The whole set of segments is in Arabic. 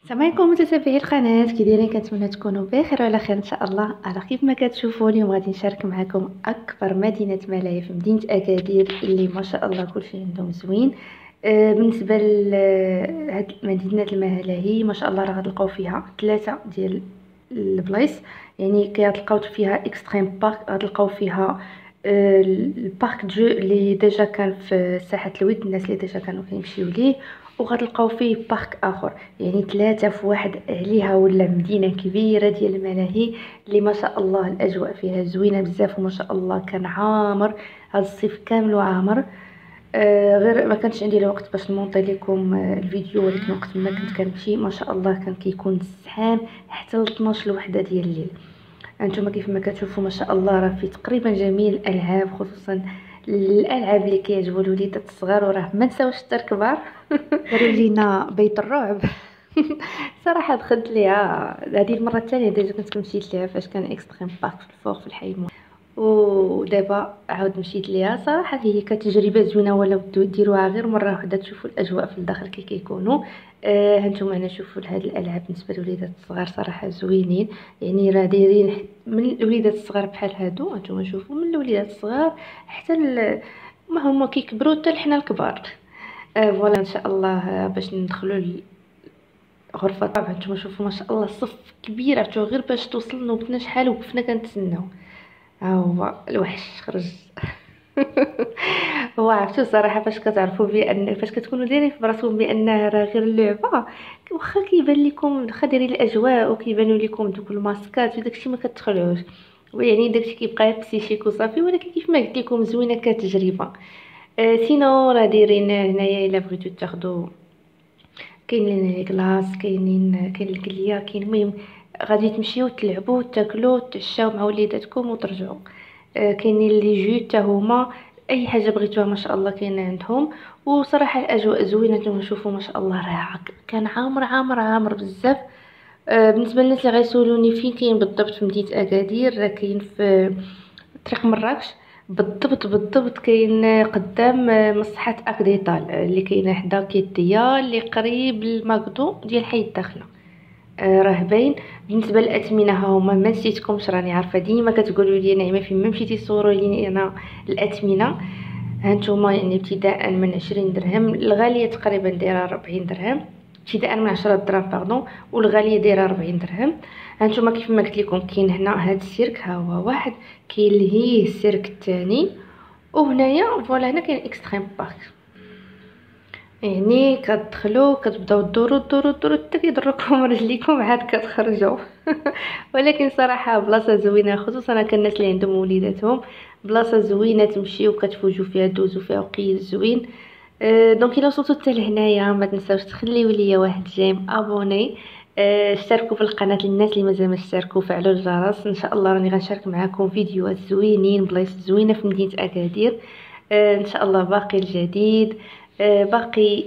السلام عليكم متابعي القناه، كي دايرين؟ كنتمنى تكونوا بخير وعلى خير ان شاء الله. على كيف ما كتشوفوا اليوم غادي نشارك معكم اكبر مدينه ملاهي في مدينه اكادير اللي ما شاء الله كلشي عندهم زوين. بالنسبه لهاد مدينه الملاهي ما شاء الله راه غتلقاو فيها ثلاثه ديال البلايص. يعني كتلقاو فيها اكستريم بارك، غتلقاو فيها البارك جو اللي ديجا كان في ساحه الود، الناس اللي ديجا كانوا كيمشيو ليه، وغتلقاو فيه بارك اخر. يعني ثلاثه في واحد، عليها ولا مدينه كبيره ديال الملاهي اللي ما شاء الله الاجواء فيها زوينه بزاف، وما شاء الله كان عامر هذا الصيف كامل وعامر. غير ما كانش عندي الوقت باش نمونطي لكم الفيديو، ولكن وقت ما كنت كنمشي ما شاء الله كان كيكون الزحام حتى ل 12 الوحده ديال الليل. انتم كيف ما كتشوفوا ما شاء الله راه في تقريبا جميع الالعاب، خصوصا الالعاب اللي كيعجبوا الوليدات الصغار، وراه ما نساوش حتى الكبار. داروا لينا بيت الرعب. صراحه دخلت ليها هذه المره الثانيه، ديجا كنت مشيت ليها فاش كان اكستريم بارك في الفوق في الحي، ودابا عاود مشيت ليها. صراحه هي كتجربه زوينه، ولا ديروها غير مره واحده تشوفوا الاجواء في الداخل كي كيكونوا. هانتوما هنا شوفوا هاد الالعاب بالنسبه للوليدات الصغار صراحه زوينين. يعني راه دايرين من الوليدات الصغار بحال هادو، هانتوما شوفوا من الوليدات الصغار حتى ما هما كيكبروا حتى حنا الكبار. فوالا ان شاء الله باش ندخلوا غرفه الرابعه. نتوما شوفوا ما شاء الله الصف كبير، عرفتوا غير باش توصلنا وقفنا شحال وقفنا كنتسناو. ها هو الوحش خرج. هو عرفتوا صراحه فاش كتعرفوا بان فاش كتكونوا دايرين في براسكم بان راه غير اللعبه، واخا كيبان لكم واخا دايرين الاجواء وكيبانوا لكم دوك الماسكات وداكشي ما كتخلعوش، ويعني داكشي كيبقى بسيشيك وصافي. ولكن كيف ما قلت لكم زوينه كتجربه. سينو راه دايرين هنايا الا بغيتو تاخذوا، كاينين لي كلاص، كاين الكليه، كاين المهم غادي تمشيو تلعبوا تاكلوا تعشاو مع وليداتكم وترجعوا. كاينين لي جو حتى هما، اي حاجه بغيتوها ما شاء الله كاينه عندهم. وصراحه الاجواء زوينه، نتوما شوفوا ما شاء الله راه كان عامر عامر عامر بزاف. بالنسبه للناس اللي غيسولوني فين كاين بالضبط في مدينه اكادير، راه كاين في طريق مراكش بالضبط. بالضبط كاين قدام مصحة اكديطال اللي كاينه حدا كيتيا اللي قريب للماكدو ديال حي الداخله. راه باين. بالنسبه للاثمنه ها هما، ما نسيتكمش، راني عارفه ديما كتقولوا لي نعيمه فين ما مشيتي صوروا لي انا الاثمنه. هانتوما يعني ابتداء من 20 درهم، الغاليه تقريبا دايره 40 درهم، ابتداء من 10 دراهم باردون، والغاليه دايره 40 درهم. هانتوما كيف ما قلت لكم كاين هنا هاد السيرك، ها هو واحد، كاين اللي هي السيرك الثاني، وهنايا فوالا هنا كاين اكستريم بارك. يعني كتدخلوا كتبداو دوروا حتى كيضركم رجليكم عاد كتخرجوا. ولكن صراحه بلاصه زوينه، خصوصا كان الناس اللي عندهم وليداتهم، بلاصه زوينه تمشيو كتفوجوا فيها دوزوا فيها وقيل زوين. دونك الا وصلتوا حتى لهنايا ما تنساوش تخليو ليا واحد جيم ابوني، اشتركوا في القناه للناس اللي مازال ما اشتركوا، فعلوا الجرس. ان شاء الله راني غنشارك معكم فيديوهات زوينين بلايص زوينه في مدينه اكادير. ان شاء الله باقي الجديد، باقي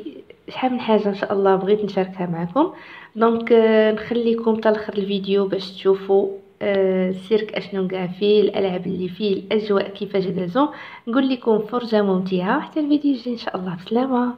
شحال من حاجه ان شاء الله بغيت نشاركها معكم. دونك نخليكم حتى لاخر الفيديو باش تشوفوا السيرك اشنو كاع فيه، الالعاب اللي فيه، الاجواء كيفاش دازو. نقول لكم فرجه ممتعه حتى الفيديو الجاي ان شاء الله. بسلامه.